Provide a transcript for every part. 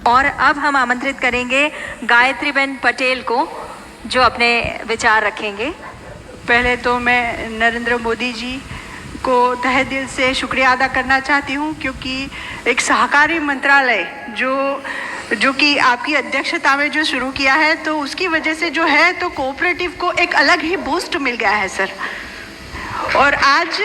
और अब हम आमंत्रित करेंगे गायत्रीबेन पटेल को, जो अपने विचार रखेंगे। पहले तो मैं नरेंद्र मोदी जी को तहे दिल से शुक्रिया अदा करना चाहती हूँ, क्योंकि एक सहकारी मंत्रालय जो कि आपकी अध्यक्षता में जो शुरू किया है, तो उसकी वजह से जो है तो कोऑपरेटिव को एक अलग ही बूस्ट मिल गया है सर। और आज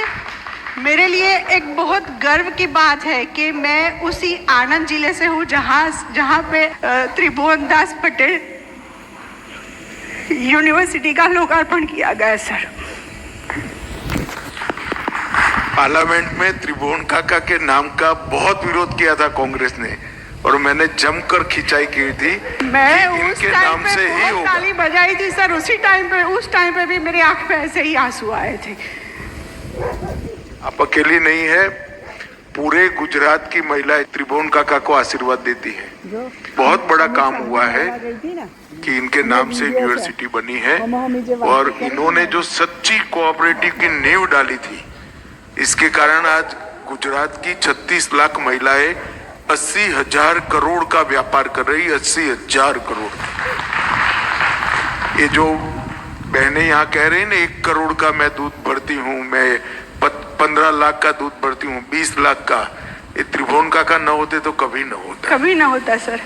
मेरे लिए एक बहुत गर्व की बात है कि मैं उसी आनंद जिले से हूँ जहाँ पे त्रिभुवन दास पटेल यूनिवर्सिटी का लोकार्पण किया गया सर। पार्लियामेंट में त्रिभुवन काका के नाम का बहुत विरोध किया था कांग्रेस ने, और मैंने जमकर खिंचाई की थी। मैं उस इनके टाइम नाम पे से ही बहुत ताली बजाई थी सर। उस टाइम पे भी मेरी आंख में ऐसे ही आंसू आए थे। आप अकेली नहीं है, पूरे गुजरात की महिलाएं त्रिभुवन काका को आशीर्वाद देती है। बहुत बड़ा काम हुआ है कि इनके नाम से यूनिवर्सिटी बनी है, और इन्होंने जो सच्ची कोऑपरेटिव की नींव डाली थी, इसके कारण आज गुजरात की 36 लाख महिलाएं 80,000 करोड़ का व्यापार कर रही। 80,000 करोड़। ये जो बहनें यहाँ कह रही ना 1 करोड़ का मैं दूध भरती हूँ, मैं 15 लाख का दूध भरती हूँ, 20 लाख का, ये त्रिभुवन काका न होते तो कभी न होता सर।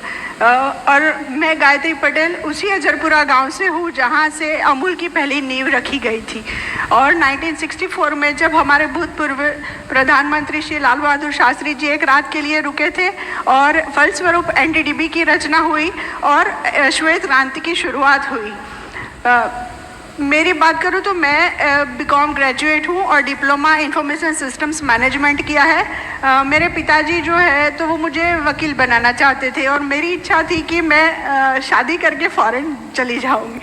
और मैं गायत्री पटेल उसी अजरपुरा गांव से हूँ जहाँ से अमूल की पहली नींव रखी गई थी। और 1964 में जब हमारे भूतपूर्व प्रधानमंत्री श्री लाल बहादुर शास्त्री जी एक रात के लिए रुके थे, और फलस्वरूप एनडीडीबी की रचना हुई और श्वेत क्रांति की शुरुआत हुई। मेरी बात करूँ तो मैं बीकॉम ग्रेजुएट हूँ और डिप्लोमा इंफॉर्मेशन सिस्टम्स मैनेजमेंट किया है। मेरे पिताजी जो है तो वो मुझे वकील बनाना चाहते थे, और मेरी इच्छा थी कि मैं शादी करके फॉरेन चली जाऊँगी।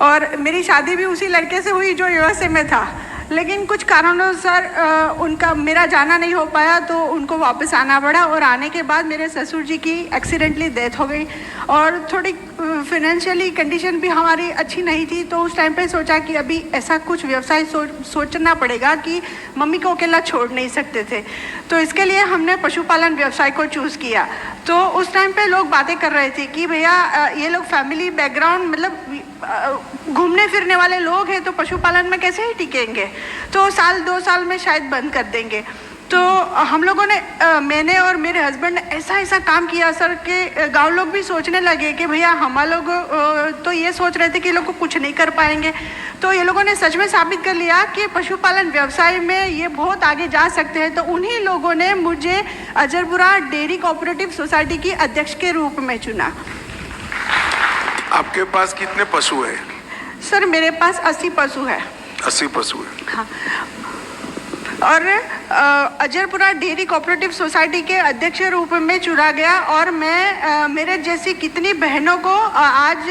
और मेरी शादी भी उसी लड़के से हुई जो यूएसए में था, लेकिन कुछ कारणों से मेरा जाना नहीं हो पाया, तो उनको वापस आना पड़ा। और आने के बाद मेरे ससुर जी की एक्सीडेंटली डेथ हो गई, और थोड़ी फाइनेंशियली कंडीशन भी हमारी अच्छी नहीं थी। तो उस टाइम पे सोचा कि अभी ऐसा कुछ व्यवसाय सोचना पड़ेगा कि मम्मी को अकेला छोड़ नहीं सकते थे। तो इसके लिए हमने पशुपालन व्यवसाय को चूज़ किया। तो उस टाइम पे लोग बातें कर रहे थे कि भैया ये लोग फैमिली बैकग्राउंड मतलब घूमने फिरने वाले लोग हैं, तो पशुपालन में कैसे ही टिकेंगे, तो 1-2 साल में शायद बंद कर देंगे। तो हम लोगों ने मैंने और मेरे हस्बैंड ने ऐसा काम किया सर कि गांव लोग भी सोचने लगे कि भैया हम लोग तो ये सोच रहे थे कि ये लोग कुछ नहीं कर पाएंगे। तो ये लोगों ने सच में साबित कर लिया कि पशुपालन व्यवसाय में ये बहुत आगे जा सकते हैं। तो उन्हीं लोगों ने मुझे अजरपुरा डेयरी कोऑपरेटिव सोसाइटी की अध्यक्ष के रूप में चुना। आपके पास कितने पशु है? सर मेरे पास 80 पशु है। 80 पशु है। हाँ। और अजरपुरा डेयरी कोऑपरेटिव सोसाइटी के अध्यक्ष रूप में चुना गया, और मैं मेरे जैसी कितनी बहनों को आज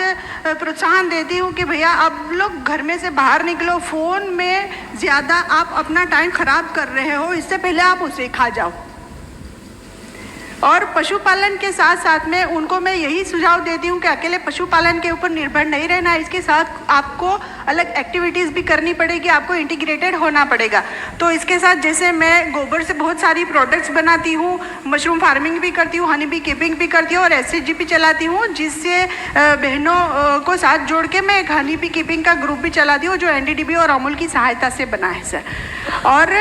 प्रोत्साहन देती हूँ कि भैया आप लोग घर में से बाहर निकलो, फ़ोन में ज़्यादा आप अपना टाइम ख़राब कर रहे हो, इससे पहले आप उसे खा जाओ। और पशुपालन के साथ साथ में उनको मैं यही सुझाव देती हूँ कि अकेले पशुपालन के ऊपर निर्भर नहीं रहना, इसके साथ आपको अलग एक्टिविटीज़ भी करनी पड़ेगी, आपको इंटीग्रेटेड होना पड़ेगा। तो इसके साथ जैसे मैं गोबर से बहुत सारी प्रोडक्ट्स बनाती हूँ, मशरूम फार्मिंग भी करती हूँ, हनी बी कीपिंग भी करती हूँ, और SHGP चलाती हूँ, जिससे बहनों को साथ जोड़ के मैं एक हनी बी कीपिंग का ग्रुप भी चलाती हूँ, जो NDDB और अमूल की सहायता से बना है सर। और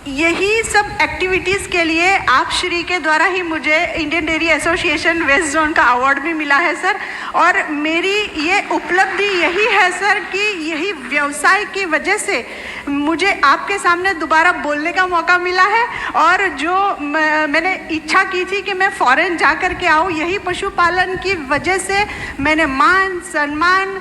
यही सब एक्टिविटीज़ के लिए आप श्री के द्वारा ही मुझे Indian dairy association west zone का अवार्ड भी मिला है सर। और मेरी ये उपलब्धि यही है सर कि यही व्यवसाय की वजह से मुझे आपके सामने दोबारा बोलने का मौका मिला है, और जो मैंने इच्छा की थी कि मैं फॉरेन जा कर के आऊँ, यही पशुपालन की वजह से मैंने मान सम्मान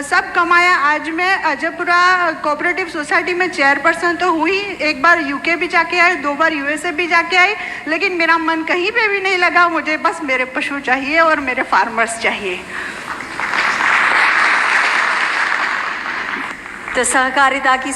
सब कमाया। आज मैं अजरपुरा कोऑपरेटिव सोसाइटी में चेयरपर्सन तो हुई, एक बार UK भी जाके आई, 2 बार USA भी जाके आई, लेकिन मेरा मन कहीं पे भी नहीं लगा। मुझे बस मेरे पशु चाहिए और मेरे फार्मर्स चाहिए। तो सहकारिता की